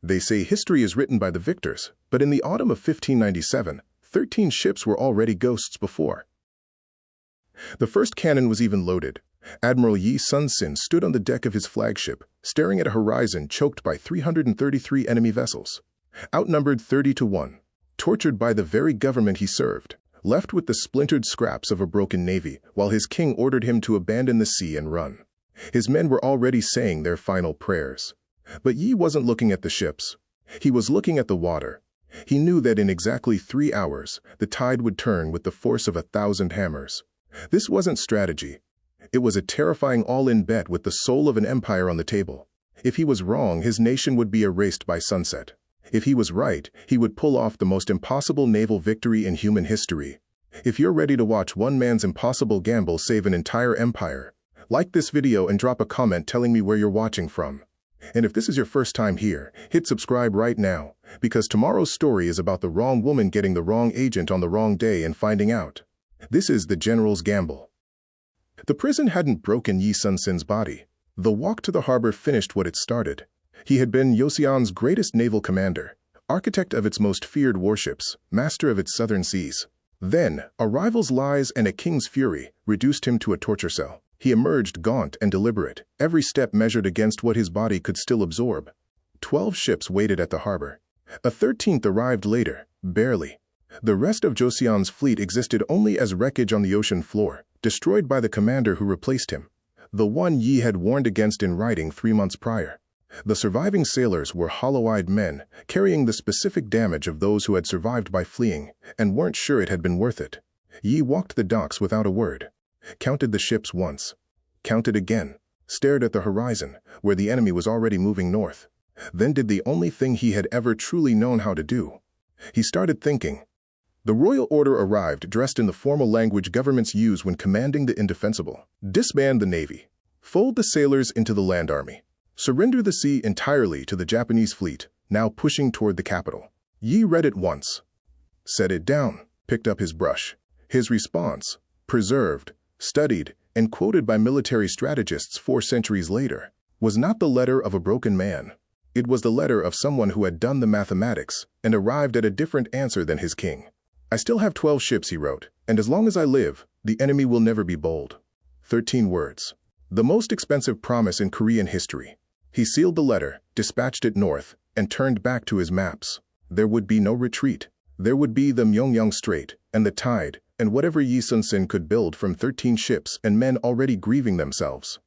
They say history is written by the victors, but in the autumn of 1597, 13 ships were already ghosts before. The first cannon was even loaded. Admiral Yi Sun-sin stood on the deck of his flagship, staring at a horizon choked by 333 enemy vessels. Outnumbered 30-1, tortured by the very government he served, left with the splintered scraps of a broken navy, while his king ordered him to abandon the sea and run. His men were already saying their final prayers. But Yi wasn't looking at the ships. He was looking at the water. He knew that in exactly 3 hours, the tide would turn with the force of 1,000 hammers. This wasn't strategy. It was a terrifying all-in bet with the soul of an empire on the table. If he was wrong, his nation would be erased by sunset. If he was right, he would pull off the most impossible naval victory in human history. If you're ready to watch one man's impossible gamble save an entire empire, like this video and drop a comment telling me where you're watching from. And if this is your first time here, hit subscribe right now, because tomorrow's story is about the wrong woman getting the wrong agent on the wrong day and finding out. This is the general's gamble. The prison hadn't broken Yi Sun-sin's body. The walk to the harbor finished what it started. He had been Joseon's greatest naval commander, architect of its most feared warships, master of its southern seas. Then, a rival's lies and a king's fury reduced him to a torture cell. He emerged gaunt and deliberate, every step measured against what his body could still absorb. 12 ships waited at the harbor. A 13th arrived later, barely. The rest of Joseon's fleet existed only as wreckage on the ocean floor, destroyed by the commander who replaced him, the one Yi had warned against in writing 3 months prior. The surviving sailors were hollow-eyed men, carrying the specific damage of those who had survived by fleeing, and weren't sure it had been worth it. Yi walked the docks without a word, counted the ships once, counted again, stared at the horizon, where the enemy was already moving north, then did the only thing he had ever truly known how to do. He started thinking. The royal order arrived dressed in the formal language governments use when commanding the indefensible. Disband the navy. Fold the sailors into the land army. Surrender the sea entirely to the Japanese fleet, now pushing toward the capital. Yi read it once, set it down, picked up his brush. His response, preserved, studied, and quoted by military strategists 4 centuries later, was not the letter of a broken man. It was the letter of someone who had done the mathematics and arrived at a different answer than his king. I still have 12 ships, he wrote, and as long as I live, the enemy will never be bold. 13 words. The most expensive promise in Korean history. He sealed the letter, dispatched it north, and turned back to his maps. There would be no retreat. There would be the Myeongyang Strait, and the tide, and whatever Yi Sun-sin could build from 13 ships and men already grieving themselves.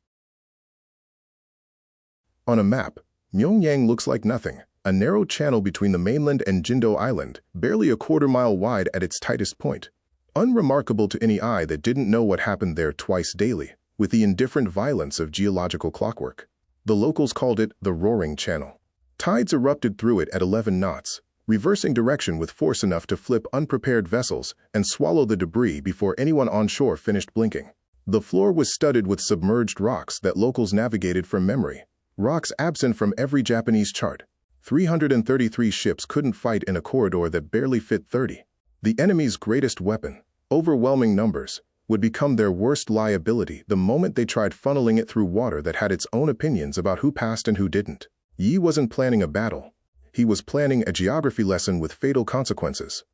On a map, Myeongyang looks like nothing. A narrow channel between the mainland and Jindo Island, barely a quarter-mile wide at its tightest point. Unremarkable to any eye that didn't know what happened there twice daily, with the indifferent violence of geological clockwork. The locals called it the Roaring Channel. Tides erupted through it at 11 knots, reversing direction with force enough to flip unprepared vessels and swallow the debris before anyone on shore finished blinking. The floor was studded with submerged rocks that locals navigated from memory, rocks absent from every Japanese chart. 333 ships couldn't fight in a corridor that barely fit 30. The enemy's greatest weapon, overwhelming numbers, would become their worst liability the moment they tried funneling it through water that had its own opinions about who passed and who didn't. Yi wasn't planning a battle. He was planning a geography lesson with fatal consequences.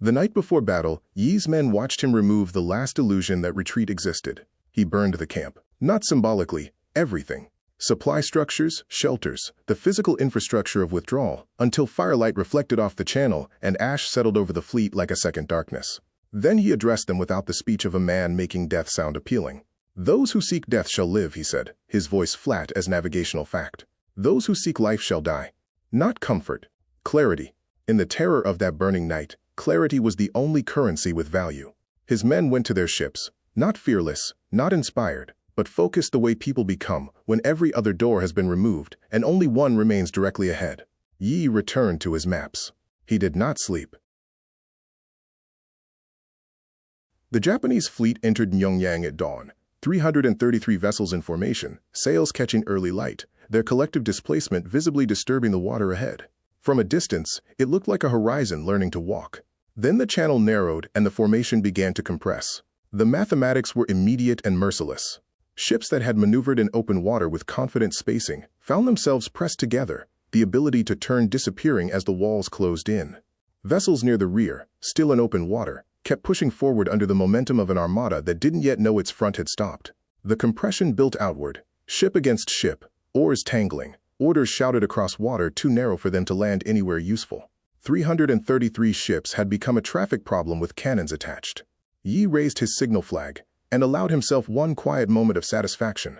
The night before battle, Yi's men watched him remove the last illusion that retreat existed. He burned the camp. Not symbolically, everything. Supply structures, shelters, the physical infrastructure of withdrawal, until firelight reflected off the channel and ash settled over the fleet like a second darkness. Then he addressed them without the speech of a man making death sound appealing. Those who seek death shall live, he said, his voice flat as navigational fact. Those who seek life shall die. Not comfort, clarity. In the terror of that burning night, clarity was the only currency with value. His men went to their ships, not fearless, not inspired, but focused the way people become when every other door has been removed and only one remains directly ahead. Yi returned to his maps. He did not sleep. The Japanese fleet entered Myeongyang at dawn, 333 vessels in formation, sails catching early light, their collective displacement visibly disturbing the water ahead. From a distance, it looked like a horizon learning to walk. Then the channel narrowed and the formation began to compress. The mathematics were immediate and merciless. Ships that had maneuvered in open water with confident spacing found themselves pressed together, the ability to turn disappearing as the walls closed in. Vessels near the rear, still in open water, kept pushing forward under the momentum of an armada that didn't yet know its front had stopped. The compression built outward, ship against ship, oars tangling, orders shouted across water too narrow for them to land anywhere useful. 333 ships had become a traffic problem with cannons attached. Yi raised his signal flag and allowed himself one quiet moment of satisfaction.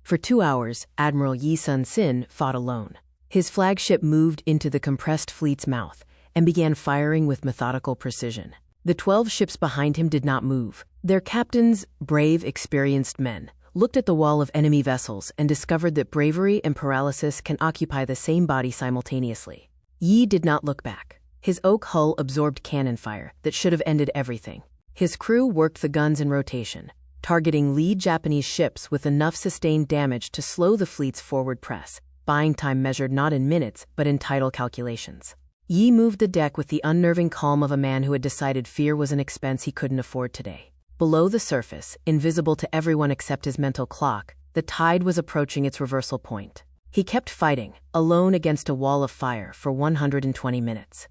For 2 hours, Admiral Yi Sun-sin fought alone. His flagship moved into the compressed fleet's mouth and began firing with methodical precision. The 12 ships behind him did not move. Their captains, brave, experienced men, looked at the wall of enemy vessels and discovered that bravery and paralysis can occupy the same body simultaneously. Yi did not look back. His oak hull absorbed cannon fire that should have ended everything. His crew worked the guns in rotation, targeting lead Japanese ships with enough sustained damage to slow the fleet's forward press, buying time measured not in minutes but in tidal calculations. Yi moved the deck with the unnerving calm of a man who had decided fear was an expense he couldn't afford today. Below the surface, invisible to everyone except his mental clock, the tide was approaching its reversal point. He kept fighting, alone against a wall of fire, for 120 minutes.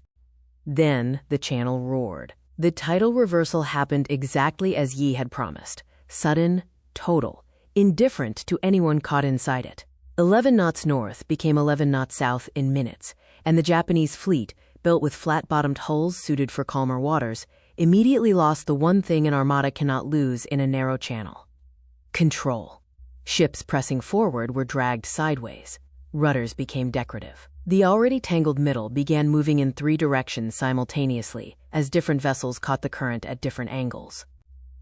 Then the channel roared. The tidal reversal happened exactly as Yi had promised. Sudden, total, indifferent to anyone caught inside it. 11 knots north became 11 knots south in minutes, and the Japanese fleet, built with flat-bottomed hulls suited for calmer waters, immediately lost the one thing an armada cannot lose in a narrow channel: control. Ships pressing forward were dragged sideways. Rudders became decorative. The already tangled middle began moving in 3 directions simultaneously, as different vessels caught the current at different angles.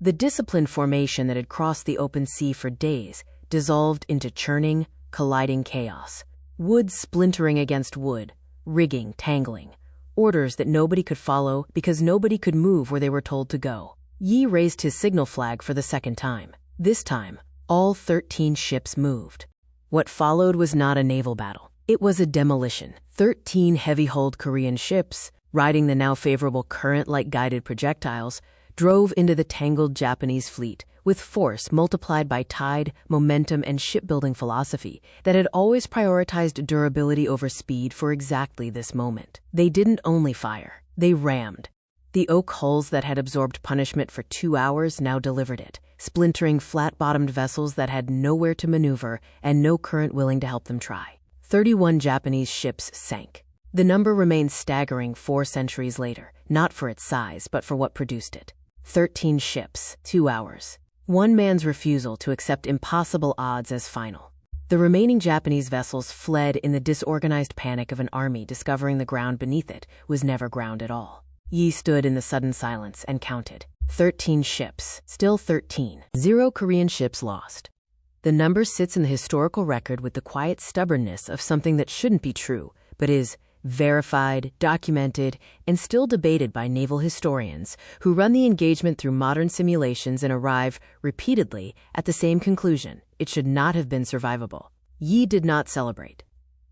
The disciplined formation that had crossed the open sea for days dissolved into churning, colliding chaos. Wood splintering against wood, rigging tangling, orders that nobody could follow because nobody could move where they were told to go. Yi raised his signal flag for the second time. This time, all 13 ships moved. What followed was not a naval battle. It was a demolition. 13 heavy-hulled Korean ships, riding the now favorable current like guided projectiles, drove into the tangled Japanese fleet with force multiplied by tide, momentum, and shipbuilding philosophy that had always prioritized durability over speed for exactly this moment. They didn't only fire, they rammed. The oak hulls that had absorbed punishment for 2 hours now delivered it, splintering flat-bottomed vessels that had nowhere to maneuver and no current willing to help them try. 31 Japanese ships sank. The number remains staggering 4 centuries later, not for its size, but for what produced it. 13 ships, 2 hours. One man's refusal to accept impossible odds as final. The remaining Japanese vessels fled in the disorganized panic of an army discovering the ground beneath it was never ground at all. Yi stood in the sudden silence and counted. 13 ships, still 13. 0 Korean ships lost. The number sits in the historical record with the quiet stubbornness of something that shouldn't be true, but is verified, documented, and still debated by naval historians who run the engagement through modern simulations and arrive, repeatedly, at the same conclusion: it should not have been survivable. Yi did not celebrate.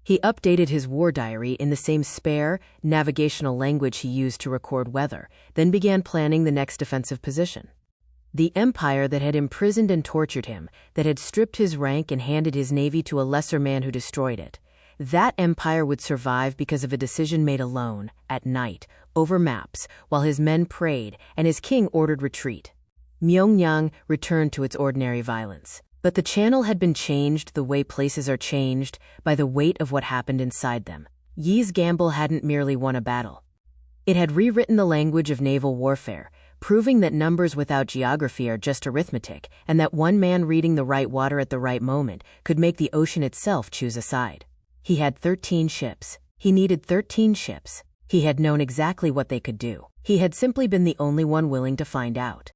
He updated his war diary in the same spare, navigational language he used to record weather, then began planning the next defensive position. The empire that had imprisoned and tortured him, that had stripped his rank and handed his navy to a lesser man who destroyed it, that empire would survive because of a decision made alone, at night, over maps, while his men prayed and his king ordered retreat. Myeongyang returned to its ordinary violence. But the channel had been changed the way places are changed by the weight of what happened inside them. Yi's gamble hadn't merely won a battle. It had rewritten the language of naval warfare, proving that numbers without geography are just arithmetic, and that one man reading the right water at the right moment could make the ocean itself choose a side. He had 13 ships. He needed 13 ships. He had known exactly what they could do. He had simply been the only one willing to find out.